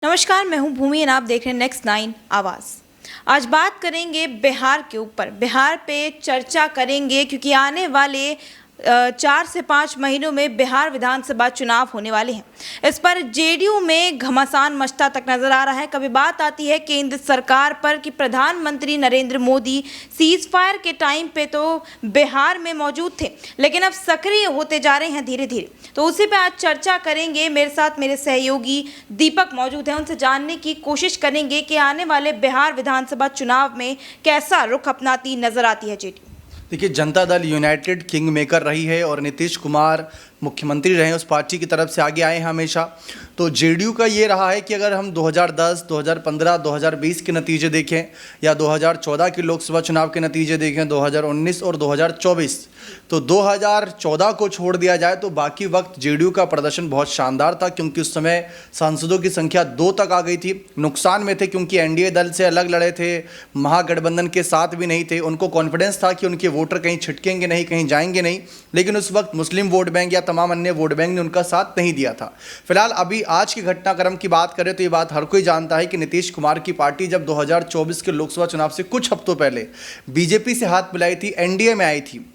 नमस्कार, मैं हूं भूमि और आप देख रहे हैं नेक्स्ट 9 आवाज़। आज बात करेंगे बिहार के ऊपर। बिहार पे चर्चा करेंगे क्योंकि आने वाले 4 से 5 महीनों में बिहार विधानसभा चुनाव होने वाले हैं। इस पर जेडीयू में घमासान मचता तक नजर आ रहा है। कभी बात आती है केंद्र सरकार पर कि प्रधानमंत्री नरेंद्र मोदी सीज फायर के टाइम पे तो बिहार में मौजूद थे, लेकिन अब सक्रिय होते जा रहे हैं धीरे धीरे। तो उसी पे आज चर्चा करेंगे। मेरे साथ मेरे सहयोगी दीपक मौजूद हैं, उनसे जानने की कोशिश करेंगे कि आने वाले बिहार विधानसभा चुनाव में कैसा रुख अपनाती नजर आती है जेडीयू। देखिए, Janata Dal United king maker रही है और नीतीश कुमार मुख्यमंत्री रहे, उस पार्टी की तरफ से आगे आए हैं हमेशा। तो जेडीयू का ये रहा है कि अगर हम 2010, 2015, 2020 के नतीजे देखें या 2014 के लोकसभा चुनाव के नतीजे देखें, 2019 और 2024, तो 2014 को छोड़ दिया जाए तो बाकी वक्त जेडीयू का प्रदर्शन बहुत शानदार था, क्योंकि उस समय सांसदों की संख्या 2 तक आ गई थी। नुकसान में थे क्योंकि एनडीए दल से अलग लड़े थे, महागठबंधन के साथ भी नहीं थे। उनको कॉन्फिडेंस था कि उनके वोटर कहीं छिटकेंगे नहीं, कहीं जाएंगे नहीं, लेकिन उस वक्त मुस्लिम वोट बैंक या तमाम अन्य वोट बैंक ने उनका साथ नहीं दिया था। फिलहाल अभी आज के घटनाक्रम की बात करें तो ये बात हर कोई जानता है कि नीतीश कुमार की पार्टी जब 2024 के लोकसभा चुनाव से कुछ हफ्तों पहले बीजेपी से हाथ मिलाई थी, एनडीए में आई थी,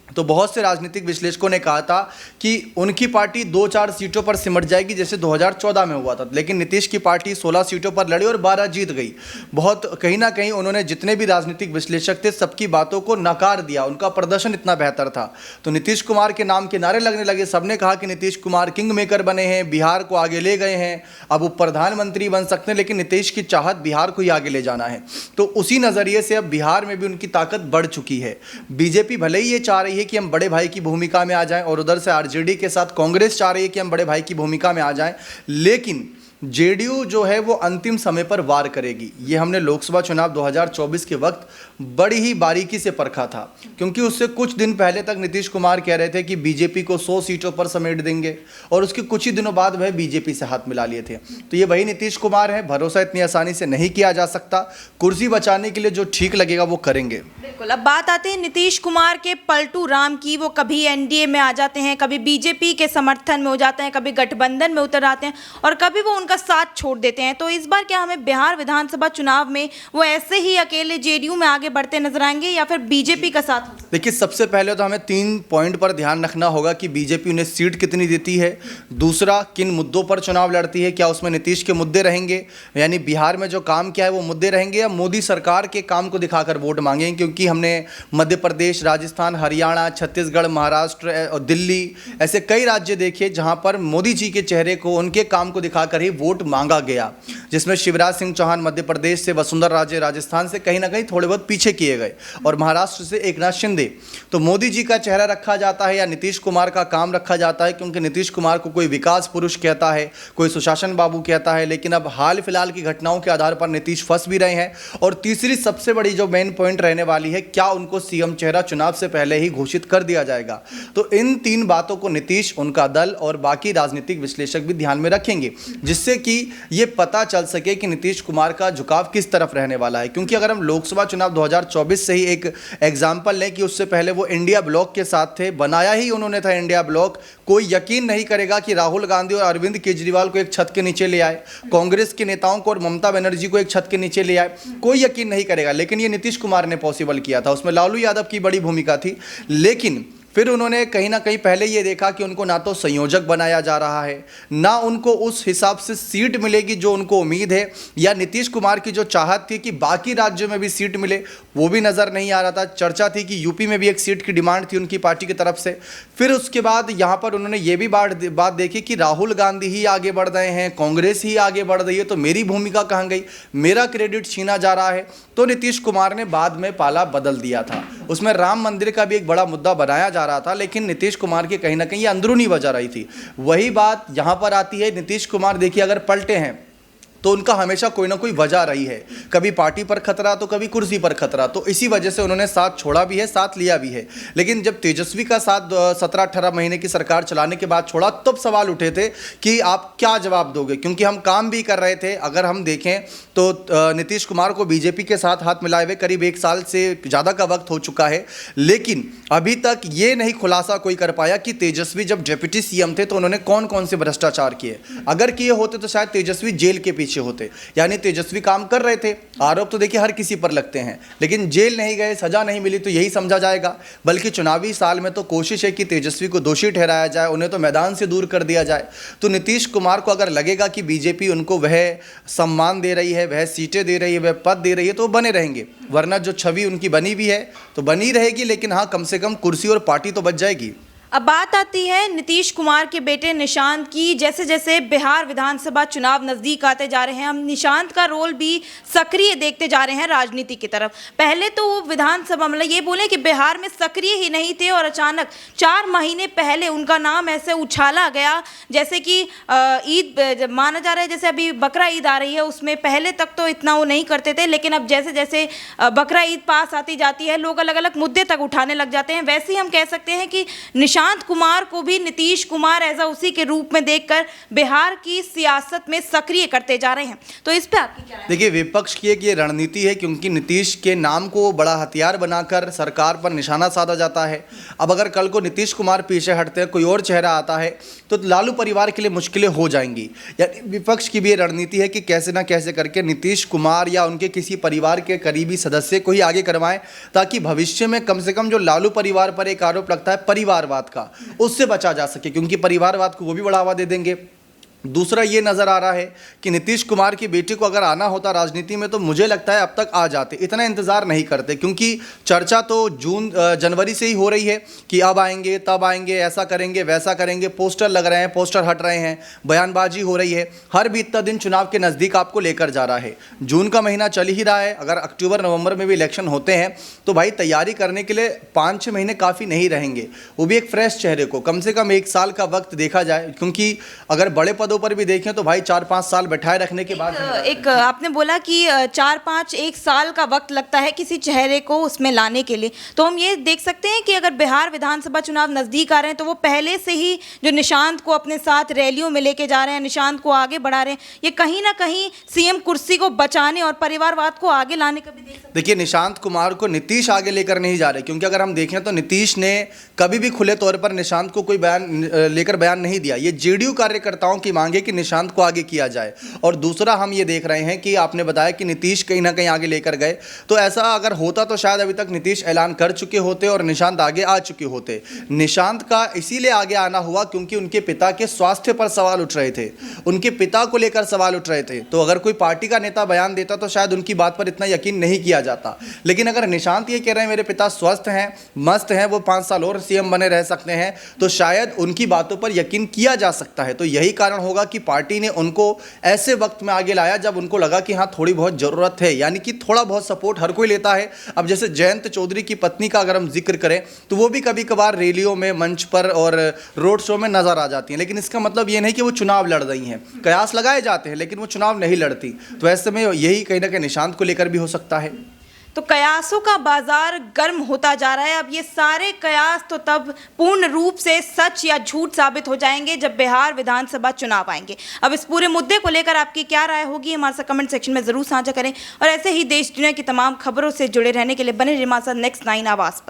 तो बहुत से राजनीतिक विश्लेषकों ने कहा था कि उनकी पार्टी 2-4 सीटों पर सिमट जाएगी जैसे 2014 में हुआ था। लेकिन नीतीश की पार्टी 16 सीटों पर लड़ी और 12 जीत गई। बहुत कहीं ना कहीं उन्होंने, जितने भी राजनीतिक विश्लेषक थे, सबकी बातों को नकार दिया, उनका प्रदर्शन इतना बेहतर था। तो नीतीश कुमार के नाम के नारे लगने लगे, सबने कहा कि नीतीश कुमार किंग मेकर बने हैं, बिहार को आगे ले गए हैं, अब वो प्रधानमंत्री बन सकते हैं। लेकिन नीतीश की चाहत बिहार को ही आगे ले जाना है, तो उसी नज़रिए से अब बिहार में भी उनकी ताकत बढ़ चुकी है। बीजेपी भले ही ये चाह रही है कि हम बड़े भाई की भूमिका में आ जाएं, और उधर से आरजेडी के साथ कांग्रेस चाह रही है कि हम बड़े भाई की भूमिका में आ जाएं, लेकिन जेडीयू जो है वो अंतिम समय पर वार करेगी। ये हमने लोकसभा चुनाव 2024 के वक्त बड़ी ही बारीकी से परखा था, क्योंकि उससे कुछ दिन पहले तक नीतीश कुमार कह रहे थे कि बीजेपी को 100 सीटों पर समेट देंगे, और उसके कुछ ही दिनों बाद वह बीजेपी से हाथ मिला लिए थे। तो ये वही नीतीश कुमार है, भरोसा इतनी आसानी से नहीं किया जा सकता। कुर्सी बचाने के लिए जो ठीक लगेगा वो करेंगे। बिल्कुल। अब बात आती है नीतीश कुमार के पलटू राम की। वो कभी एनडीए में आ जाते हैं, कभी बीजेपी के समर्थन में हो जाते हैं, कभी गठबंधन में उतर आते हैं, और कभी वो का साथ छोड़ देते हैं। तो इस बार क्या हमें बिहार विधानसभा चुनाव में वो ऐसे ही अकेले जेडीयू में आगे बढ़ते नजर आएंगे या फिर बीजेपी का साथ? देखिए, सबसे पहले तो हमें 3 पॉइंट पर ध्यान रखना होगा कि बीजेपी उन्हें सीट कितनी देती है, दूसरा किन मुद्दों पर चुनाव लड़ती है, क्या उसमें नीतीश के मुद्दे रहेंगे, यानी बिहार में जो काम किया है वो मुद्दे रहेंगे, या मोदी सरकार के काम को दिखाकर वोट मांगेंगे। क्योंकि हमने मध्य प्रदेश, राजस्थान, हरियाणा, छत्तीसगढ़, महाराष्ट्र और दिल्ली, ऐसे कई राज्य देखे जहां पर मोदी जी के चेहरे को, उनके काम को दिखाकर ही वोट मांगा गया, जिसमें शिवराज सिंह चौहान मध्य प्रदेश से, वसुंधरा राजे राजस्थान से कहीं ना कहीं थोड़े बहुत पीछे किए गए, और महाराष्ट्र से एकनाथ शिंदे। तो मोदी जी का चेहरा रखा जाता है या नीतीश कुमार का काम रखा जाता है, क्योंकि नीतीश कुमार को कोई विकास पुरुष कहता है, कोई सुशासन बाबू कहता है, लेकिन अब हाल फिलहाल की घटनाओं के आधार पर नीतीश फंस भी रहे हैं। और तीसरी सबसे बड़ी जो मेन पॉइंट रहने वाली है, क्या उनको सीएम चेहरा चुनाव से पहले ही घोषित कर दिया जाएगा। तो इन 3 बातों को नीतीश, उनका दल और बाकी राजनीतिक विश्लेषक भी ध्यान में रखेंगे, जिससे कि ये पता चल सके कि नीतीश कुमार का झुकाव किस तरफ रहने वाला है। क्योंकि अगर हम लोकसभा चुनाव 2024 से ही एक एग्जाम्पल लें कि उससे पहले वो इंडिया ब्लॉक के साथ थे, बनाया ही उन्होंने था इंडिया ब्लॉक। कोई यकीन नहीं करेगा कि राहुल गांधी और अरविंद केजरीवाल को एक छत के नीचे ले आए, कांग्रेस के नेताओं को और ममता बनर्जी को एक छत के नीचे ले आए, कोई यकीन नहीं करेगा। लेकिन ये नीतीश कुमार ने पॉसिबल किया था, उसमें लालू यादव की बड़ी भूमिका थी। लेकिन फिर उन्होंने कहीं ना कहीं पहले ये देखा कि उनको ना तो संयोजक बनाया जा रहा है, ना उनको उस हिसाब से सीट मिलेगी जो उनको उम्मीद है, या नीतीश कुमार की जो चाहत थी कि बाकी राज्यों में भी सीट मिले, वो भी नज़र नहीं आ रहा था। चर्चा थी कि यूपी में भी एक सीट की डिमांड थी उनकी पार्टी की तरफ से। फिर उसके बाद यहाँ पर उन्होंने ये भी बात देखी कि राहुल गांधी ही आगे बढ़ रहे हैं, कांग्रेस ही आगे बढ़ रही है, तो मेरी भूमिका कहाँ गई, मेरा क्रेडिट छीना जा रहा है। तो नीतीश कुमार ने बाद में पाला बदल दिया था। उसमें राम मंदिर का भी एक बड़ा मुद्दा बनाया जा रहा था, लेकिन नीतीश कुमार की कहीं ना कहीं ये अंदरूनी वजह रही थी। वही बात यहाँ पर आती है। नीतीश कुमार देखिए, अगर पलटे हैं तो उनका हमेशा कोई ना कोई वजह रही है, कभी पार्टी पर खतरा तो कभी कुर्सी पर खतरा, तो इसी वजह से उन्होंने साथ छोड़ा भी है, साथ लिया भी है। लेकिन जब तेजस्वी का साथ 17-18 महीने की सरकार चलाने के बाद छोड़ा, तब सवाल उठे थे कि आप क्या जवाब दोगे, क्योंकि हम काम भी कर रहे थे। अगर हम देखें तो नीतीश कुमार को बीजेपी के साथ हाथ मिलाए हुए करीब 1 साल से ज़्यादा का वक्त हो चुका है, लेकिन अभी तक ये नहीं खुलासा कोई कर पाया कि तेजस्वी जब डिप्टी सीएम थे तो उन्होंने कौन कौन से भ्रष्टाचार किए। अगर किए होते तो शायद तेजस्वी जेल के पीछे होते, यानी तेजस्वी काम कर रहे थे। आरोप तो देखिए हर किसी पर लगते हैं, लेकिन जेल नहीं गए, सजा नहीं मिली तो यही समझा जाएगा। बल्कि चुनावी साल में तो कोशिश है कि तेजस्वी को दोषी ठहराया जाए, उन्हें तो मैदान से दूर कर दिया जाए। तो नीतीश कुमार को अगर लगेगा कि बीजेपी उनको वह सम्मान दे रही है, वह सीटें दे रही है, वह पद दे रही है, तो वो बने रहेंगे। वरना जो छवि उनकी बनी भी है तो बनी रहेगी, लेकिन हाँ, कम से कम कुर्सी और पार्टी तो बच जाएगी। अब बात आती है नीतीश कुमार के बेटे निशांत की। जैसे जैसे बिहार विधानसभा चुनाव नज़दीक आते जा रहे हैं, हम निशांत का रोल भी सक्रिय देखते जा रहे हैं राजनीति की तरफ। पहले तो वो विधानसभा मतलब ये बोले कि बिहार में सक्रिय ही नहीं थे, और अचानक 4 महीने पहले उनका नाम ऐसे उछाला गया जैसे कि ईद माना जा रहा है। जैसे अभी बकरा ईद आ रही है, उसमें पहले तक तो इतना वो नहीं करते थे, लेकिन अब जैसे जैसे बकरा ईद पास आती जाती है, लोग अलग अलग मुद्दे तक उठाने लग जाते हैं। वैसे ही हम कह सकते हैं कि निशांत कुमार को भी नीतीश कुमार ऐसा उसी के रूप में देखकर बिहार की सियासत में सक्रिय करते जा रहे हैं। तो इस पे आपकी क्या राय है? देखिए, विपक्ष की एक ये रणनीति है, क्योंकि नीतीश के नाम को बड़ा हथियार बनाकर सरकार पर निशाना साधा जाता है। अब अगर कल को नीतीश कुमार पीछे हटते हैं, कोई और चेहरा आता है, तो लालू परिवार के लिए मुश्किलें हो जाएंगी। यानी विपक्ष की भी ये रणनीति है कि कैसे ना कैसे करके नीतीश कुमार या उनके किसी परिवार के करीबी सदस्य को ही आगे करवाएं, ताकि भविष्य में कम से कम जो लालू परिवार पर एक आरोप लगता है परिवारवाद का, उससे बचा जा सके, क्योंकि परिवारवाद को वो भी बढ़ावा दे देंगे। दूसरा ये नज़र आ रहा है कि नीतीश कुमार की बेटी को अगर आना होता राजनीति में तो मुझे लगता है अब तक आ जाते, इतना इंतज़ार नहीं करते, क्योंकि चर्चा तो जनवरी से ही हो रही है कि अब आएंगे, तब आएंगे, ऐसा करेंगे, वैसा करेंगे। पोस्टर लग रहे हैं, पोस्टर हट रहे हैं, बयानबाजी हो रही है। हर बीतता दिन चुनाव के नज़दीक आपको लेकर जा रहा है। जून का महीना चल ही रहा है, अगर अक्टूबर नवंबर में भी इलेक्शन होते हैं तो भाई तैयारी करने के लिए 5-6 महीने काफ़ी नहीं रहेंगे, वो भी एक फ्रेश चेहरे को। कम से कम 1 साल का वक्त देखा जाए, क्योंकि अगर बड़े पदों पर भी देखें तो भाई 4-5 साल बैठाए रखने के बाद एक आपने बोला कि 4-5-1 साल का वक्त लगता है किसी चेहरे को उसमें लाने के लिए। तो हम ये देख सकते हैं कि अगर बिहार विधानसभा चुनाव नज़दीक आ रहे हैं तो वो पहले से ही जो निशांत को अपने साथ रैलियों में लेके जा रहे हैं, निशांत को आगे बढ़ा रहे हैं, ये कहीं ना कहीं सीएम कुर्सी को बचाने और परिवारवाद को आगे लाने का भी देख सकते हैं। देखिए, निशांत कुमार को नीतीश आगे लेकर नहीं जा रहे, क्योंकि अगर हम देखें तो नीतीश ने कभी भी खुले तौर पर निशांत को कोई बयान नहीं दिया। ये जेडीयू कार्यकर्ताओं की मांग है कि निशांत को आगे किया जाए। और दूसरा हम ये देख रहे हैं कि आपने बताया कि नीतीश कहीं ना कहीं आगे लेकर गए, तो ऐसा अगर होता तो शायद अभी तक नीतीश ऐलान कर चुके होते और निशांत आगे आ चुके होते। निशांत का इसीलिए आगे आना हुआ क्योंकि उनके पिता के स्वास्थ्य पर सवाल उठ रहे थे, उनके पिता को लेकर सवाल उठ रहे थे। तो अगर कोई पार्टी का नेता बयान देता तो शायद उनकी बात पर इतना यकीन नहीं किया जाता। लेकिन अगर निशांत ये कह रहे हैं मेरे पिता स्वस्थ हैं, मस्त हैं, वो 5 साल और सीएम बने रह सकते हैं, तो शायद उनकी बातों पर यकीन किया जा सकता है। तो यही कारण होगा कि पार्टी ने उनको ऐसे वक्त में आगे लाया जब उनको लगा कि हाँ थोड़ी बहुत ज़रूरत है, यानी कि थोड़ा बहुत सपोर्ट हर कोई लेता है। अब जैसे जयंत चौधरी की पत्नी का अगर हम जिक्र करें तो वो भी कभी कभार रैलियों में, मंच पर और रोड शो में नजर आ जाती हैं, लेकिन इसका मतलब ये नहीं कि वो चुनाव लड़ रही हैं। कयास लगाए जाते हैं लेकिन वो चुनाव नहीं लड़ती। तो ऐसे में यही कहीं ना कहीं निशांत को लेकर भी हो सकता है। तो कयासों का बाजार गर्म होता जा रहा है। अब ये सारे कयास तो तब पूर्ण रूप से सच या झूठ साबित हो जाएंगे जब बिहार विधानसभा चुनाव आएंगे। अब इस पूरे मुद्दे को लेकर आपकी क्या राय होगी, हमारे साथ कमेंट सेक्शन में ज़रूर साझा करें। और ऐसे ही देश दुनिया की तमाम खबरों से जुड़े रहने के लिए बने रहिए हमारे साथ नेक्स्ट 9 आवाज़ पर।